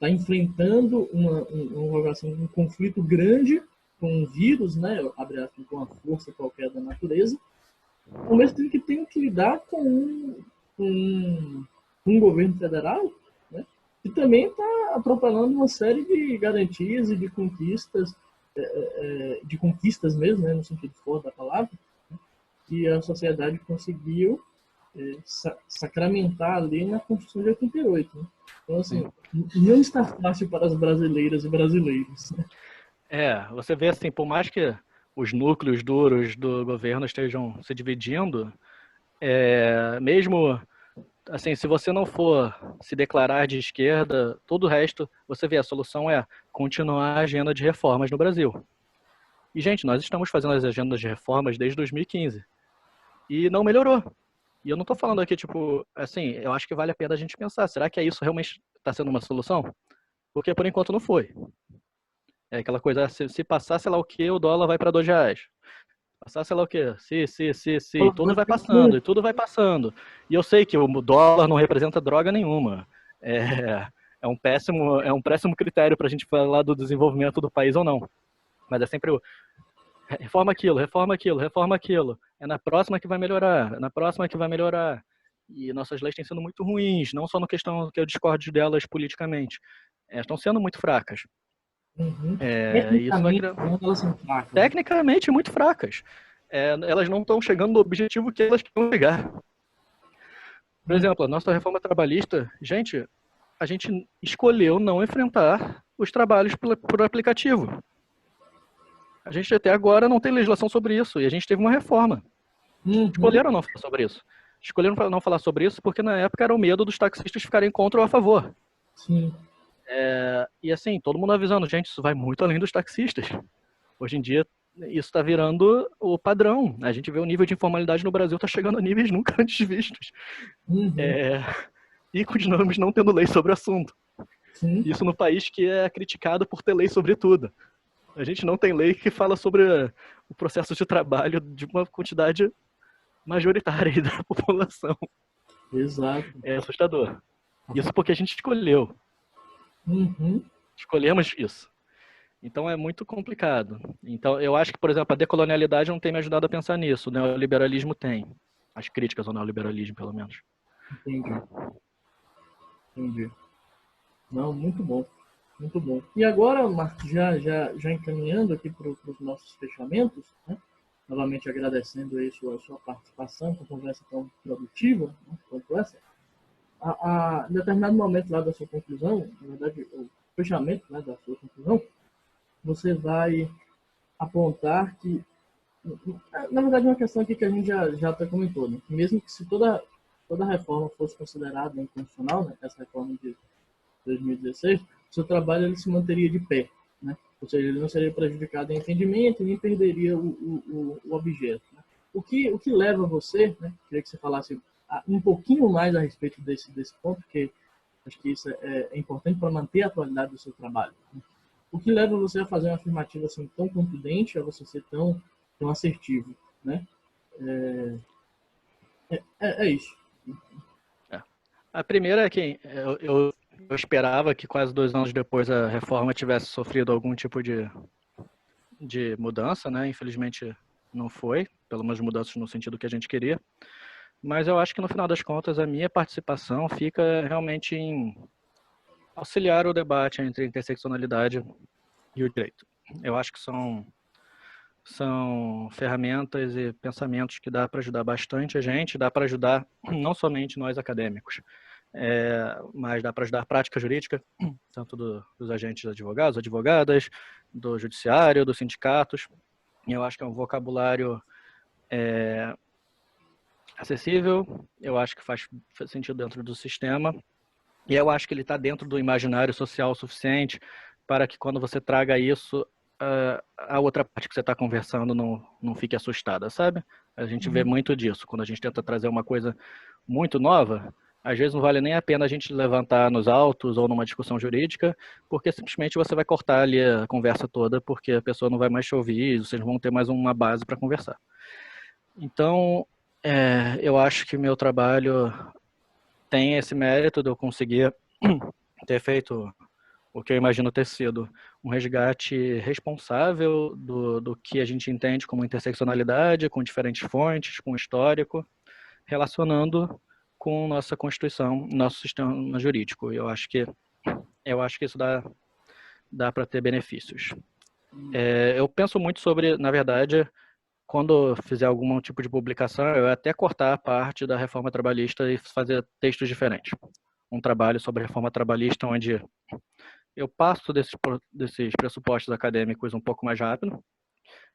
enfrentando um conflito grande com um vírus, né, abre aspas, com uma força qualquer da natureza, ao mesmo tempo que tem que lidar com um governo federal, né, que também está atropelando uma série de garantias e de conquistas mesmo, né, no sentido forte da palavra, que a sociedade conseguiu sacramentar ali na Constituição de 88. Né? Então, assim, não está fácil para as brasileiras e brasileiros. Né? Você vê assim, por mais que os núcleos duros do governo estejam se dividindo, mesmo assim, se você não for se declarar de esquerda, todo o resto, você vê, a solução é continuar a agenda de reformas no Brasil. E, gente, nós estamos fazendo as agendas de reformas desde 2015 e não melhorou. E eu não estou falando aqui, tipo, assim, eu acho que vale a pena a gente pensar, será que isso realmente está sendo uma solução? Porque por enquanto não foi. É aquela coisa, se passar, sei lá o que, o dólar vai para R$ 2. Passar, sei lá o que, se, tudo vai passando, e tudo vai passando. E eu sei que o dólar não representa droga nenhuma. É, é um péssimo critério para a gente falar do desenvolvimento do país ou não. Mas é sempre o reforma aquilo, reforma aquilo, reforma aquilo. É na próxima que vai melhorar, é na próxima que vai melhorar. E nossas leis têm sido muito ruins, não só na questão que eu discordo delas politicamente. Estão sendo muito fracas. Uhum. Isso vai Tecnicamente, criar... elas são fracas. Né? Tecnicamente, muito fracas. Elas não estão chegando no objetivo que elas querem chegar. Por exemplo, a nossa reforma trabalhista, gente, a gente escolheu não enfrentar os trabalhos por aplicativo. A gente até agora não tem legislação sobre isso e a gente teve uma reforma. Uhum. Escolheram não falar sobre isso. Escolheram não falar sobre isso porque na época era o medo dos taxistas ficarem contra ou a favor. Sim. E assim, todo mundo avisando, gente, isso vai muito além dos taxistas. Hoje em dia, isso está virando o padrão. A gente vê o nível de informalidade no Brasil está chegando a níveis nunca antes vistos. Uhum. E continuamos não tendo lei sobre o assunto. Sim. Isso no país que é criticado por ter lei sobre tudo. A gente não tem lei que fala sobre o processo de trabalho de uma quantidade majoritária da população. Exato. É assustador. Isso porque a gente escolheu. Uhum. Escolhemos isso. Então é muito complicado. Então eu acho que, por exemplo, a decolonialidade não tem me ajudado a pensar nisso. O neoliberalismo tem. As críticas ao neoliberalismo, pelo menos. Entendi. Entendi. Não, muito bom. Muito bom. E agora, Marcos, já encaminhando aqui para os nossos fechamentos, né? Novamente agradecendo aí sua participação, com conversa tão produtiva, né, quanto essa. Em determinado momento lá da sua conclusão, na verdade, o fechamento, né, da sua conclusão, você vai apontar que, na verdade, uma questão aqui que a gente já até comentou, né, que mesmo que se toda reforma fosse considerada inconstitucional, né, essa reforma de 2016, o seu trabalho ele se manteria de pé, né? Ou seja, ele não seria prejudicado em entendimento e nem perderia o objeto. Né? O que leva você, né? Queria que você falasse um pouquinho mais a respeito desse ponto, porque acho que isso é importante para manter a atualidade do seu trabalho. Né? O que leva você a fazer uma afirmativa assim tão contundente, a você ser tão assertivo, né? É isso. A primeira é que eu esperava que quase 2 anos depois a reforma tivesse sofrido algum tipo de mudança, né? Infelizmente não foi, pelo menos mudanças no sentido que a gente queria. Mas eu acho que no final das contas a minha participação fica realmente em auxiliar o debate entre a interseccionalidade e o direito. Eu acho que são são ferramentas e pensamentos que dá para ajudar bastante a gente, dá para ajudar não somente nós acadêmicos, mas dá para ajudar a prática jurídica, tanto dos agentes advogados, advogadas, do judiciário, dos sindicatos. Eu acho que é um vocabulário acessível, eu acho que faz sentido dentro do sistema, e eu acho que ele está dentro do imaginário social o suficiente para que quando você traga isso, a outra parte que você está conversando não fique assustada, sabe? A gente vê muito disso. Quando a gente tenta trazer uma coisa muito nova, às vezes não vale nem a pena a gente levantar nos autos ou numa discussão jurídica, porque simplesmente você vai cortar ali a conversa toda, porque a pessoa não vai mais te ouvir e vocês vão ter mais uma base para conversar. Então, eu acho que meu trabalho tem esse mérito de eu conseguir ter feito o que eu imagino ter sido um resgate responsável do que a gente entende como interseccionalidade, com diferentes fontes, com histórico, relacionando com nossa Constituição, nosso sistema jurídico. Eu acho que isso dá para ter benefícios. Eu penso muito sobre, na verdade, quando eu fizer algum tipo de publicação, eu até cortar a parte da reforma trabalhista e fazer textos diferentes. Um trabalho sobre a reforma trabalhista onde eu passo desses pressupostos acadêmicos um pouco mais rápido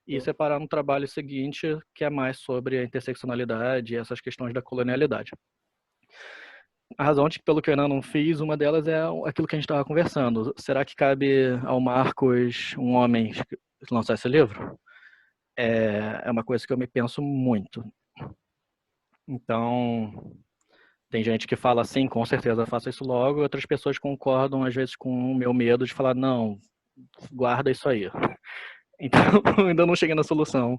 e separar um trabalho seguinte que é mais sobre a interseccionalidade e essas questões da colonialidade. A razão de que, pelo que eu ainda não fiz, uma delas é aquilo que a gente estava conversando. Será que cabe ao Marcos, um homem, lançar esse livro? É uma coisa que eu me penso muito. Então, tem gente que fala assim, com certeza faça isso logo, outras pessoas concordam, às vezes, com o meu medo de falar, não, guarda isso aí. Então, ainda não cheguei na solução.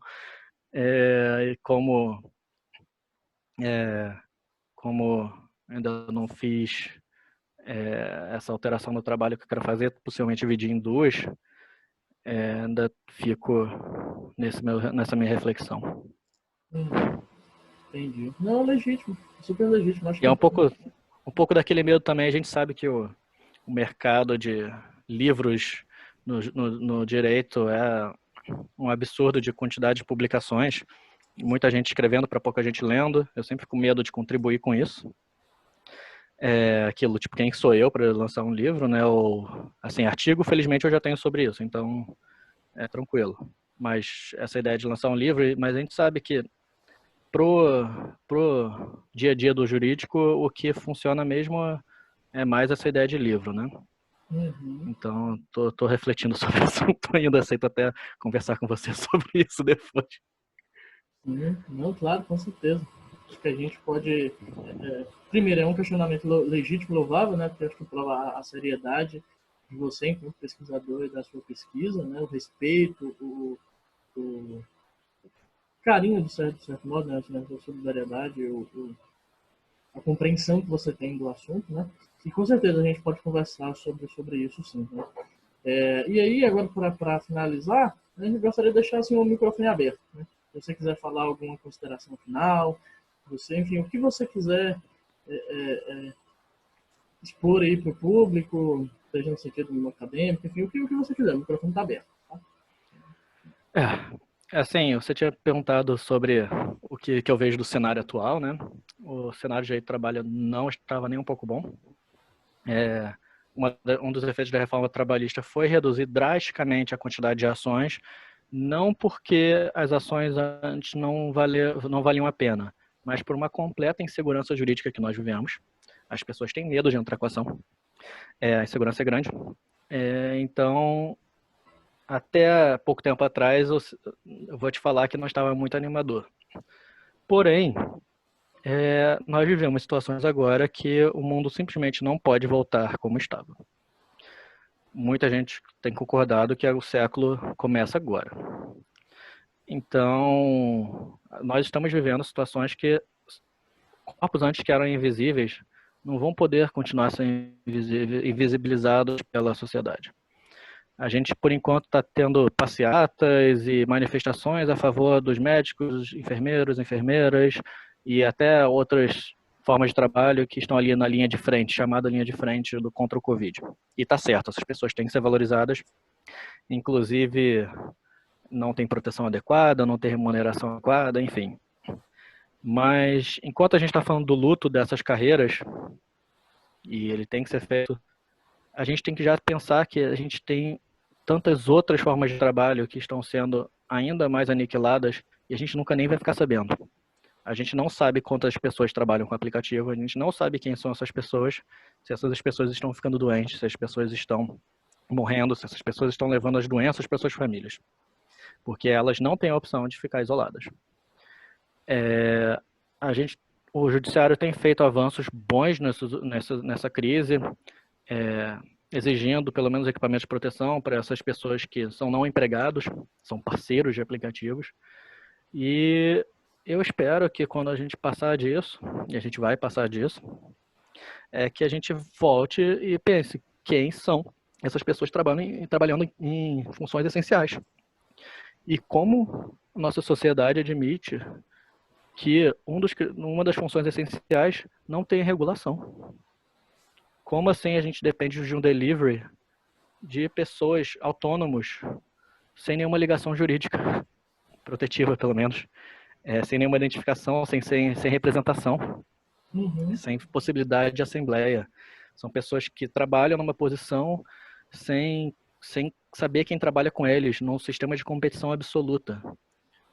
Como ainda não fiz essa alteração no trabalho que eu quero fazer, possivelmente dividir em duas, ainda fico nessa minha reflexão. Entendi. Não, legítimo, super legítimo. Acho E é um pouco daquele medo também, a gente sabe que o mercado de livros no direito é um absurdo de quantidade de publicações, muita gente escrevendo para pouca gente lendo, eu sempre fico com medo de contribuir com isso. Aquilo, tipo, quem sou eu para lançar um livro, né? Ou, assim, artigo, felizmente eu já tenho sobre isso, então é tranquilo. Mas essa ideia de lançar um livro, mas a gente sabe que pro dia a dia do jurídico, o que funciona mesmo é mais essa ideia de livro, né? Então, tô refletindo sobre isso, tô indo, aceito até conversar com você sobre isso depois. Não, claro, com certeza. Acho que a gente pode... primeiro, é um questionamento legítimo, louvável, né? Porque acho que prova a seriedade de você, enquanto pesquisador, e da sua pesquisa, né? O respeito, o carinho, de certo modo, né? A solidariedade, a compreensão que você tem do assunto, né? E com certeza a gente pode conversar sobre isso, sim. Né? E aí, agora, para finalizar, a gente gostaria de deixar assim, o microfone aberto. Né? Se você quiser falar alguma consideração final, enfim, o que você quiser expor aí para o público, seja no sentido do acadêmico, enfim, o que você quiser, o microfone está aberto. Tá? Assim, você tinha perguntado sobre o que eu vejo do cenário atual, né? O cenário de direito de trabalho não estava nem um pouco bom. Um dos efeitos da reforma trabalhista foi reduzir drasticamente a quantidade de ações, não porque as ações antes não valiam a pena, mas por uma completa insegurança jurídica que nós vivemos. As pessoas têm medo de entrar com a ação. A insegurança é grande. Então, até pouco tempo atrás, eu vou te falar que não estava muito animador. Porém, nós vivemos situações agora que o mundo simplesmente não pode voltar como estava. Muita gente tem concordado que o século começa agora. Então, nós estamos vivendo situações que corpos antes que eram invisíveis não vão poder continuar sendo invisibilizados pela sociedade. A gente, por enquanto, está tendo passeatas e manifestações a favor dos médicos, enfermeiros, enfermeiras e até outras formas de trabalho que estão ali na linha de frente, chamada linha de frente contra o Covid. E está certo, essas pessoas têm que ser valorizadas. Inclusive, não tem proteção adequada, não tem remuneração adequada, enfim. Mas enquanto a gente está falando do luto dessas carreiras, e ele tem que ser feito, a gente tem que já pensar que a gente tem tantas outras formas de trabalho que estão sendo ainda mais aniquiladas e a gente nunca nem vai ficar sabendo. A gente não sabe quantas pessoas trabalham com o aplicativo, a gente não sabe quem são essas pessoas, se essas pessoas estão ficando doentes, se as pessoas estão morrendo, se essas pessoas estão levando as doenças para suas famílias. Porque elas não têm a opção de ficar isoladas. O judiciário tem feito avanços bons nessa crise, exigindo pelo menos equipamentos de proteção para essas pessoas que são não empregados, são parceiros de aplicativos. E eu espero que quando a gente passar disso, e a gente vai passar disso, que a gente volte e pense quem são essas pessoas trabalhando em funções essenciais. E como a nossa sociedade admite que uma das funções essenciais não tem regulação. Como assim a gente depende de um delivery de pessoas autônomos sem nenhuma ligação jurídica, protetiva pelo menos, sem nenhuma identificação, sem representação, sem possibilidade de assembleia. São pessoas que trabalham numa posição sem saber quem trabalha com eles, num sistema de competição absoluta.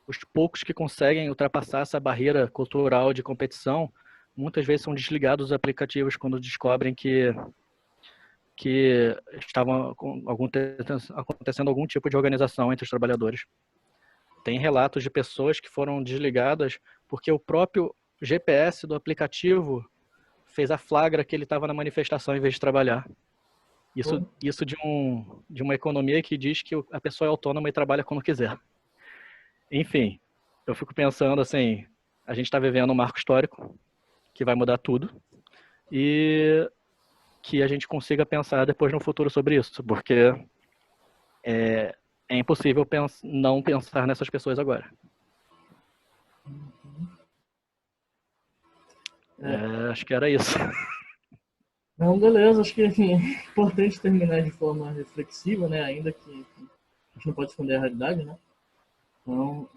Os poucos que conseguem ultrapassar essa barreira cultural de competição, muitas vezes são desligados dos aplicativos quando descobrem que estava acontecendo algum tipo de organização entre os trabalhadores. Tem relatos de pessoas que foram desligadas porque o próprio GPS do aplicativo fez a flagra que ele estava na manifestação em vez de trabalhar. Isso de uma economia que diz que a pessoa é autônoma e trabalha quando quiser. Enfim, eu fico pensando assim, a gente está vivendo um marco histórico que vai mudar tudo e que a gente consiga pensar depois no futuro sobre isso, porque é impossível não pensar nessas pessoas agora. Acho que era isso. Não, beleza, acho que é importante terminar de forma reflexiva, né? Ainda que a gente não pode esconder a realidade, né? Então,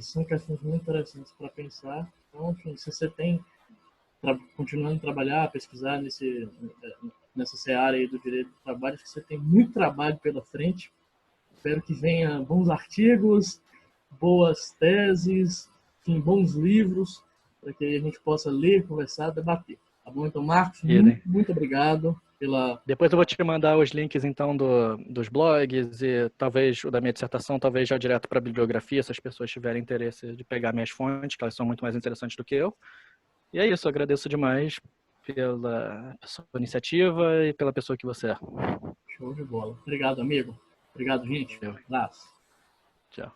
são questões muito interessantes para pensar. Então, enfim, se você tem, continuando a trabalhar, pesquisar nessa seara aí do direito do trabalho, acho que você tem muito trabalho pela frente. Espero que venha bons artigos, boas teses, enfim, bons livros, para que a gente possa ler, conversar, debater. Tá bom? Então, Marcos, muito obrigado pela... Depois eu vou te mandar os links, então, dos blogs e talvez o da minha dissertação, talvez já direto para a bibliografia, se as pessoas tiverem interesse de pegar minhas fontes, que elas são muito mais interessantes do que eu. E é isso, eu agradeço demais pela sua iniciativa e pela pessoa que você é. Show de bola. Obrigado, amigo. Obrigado, gente. Um abraço. Tchau.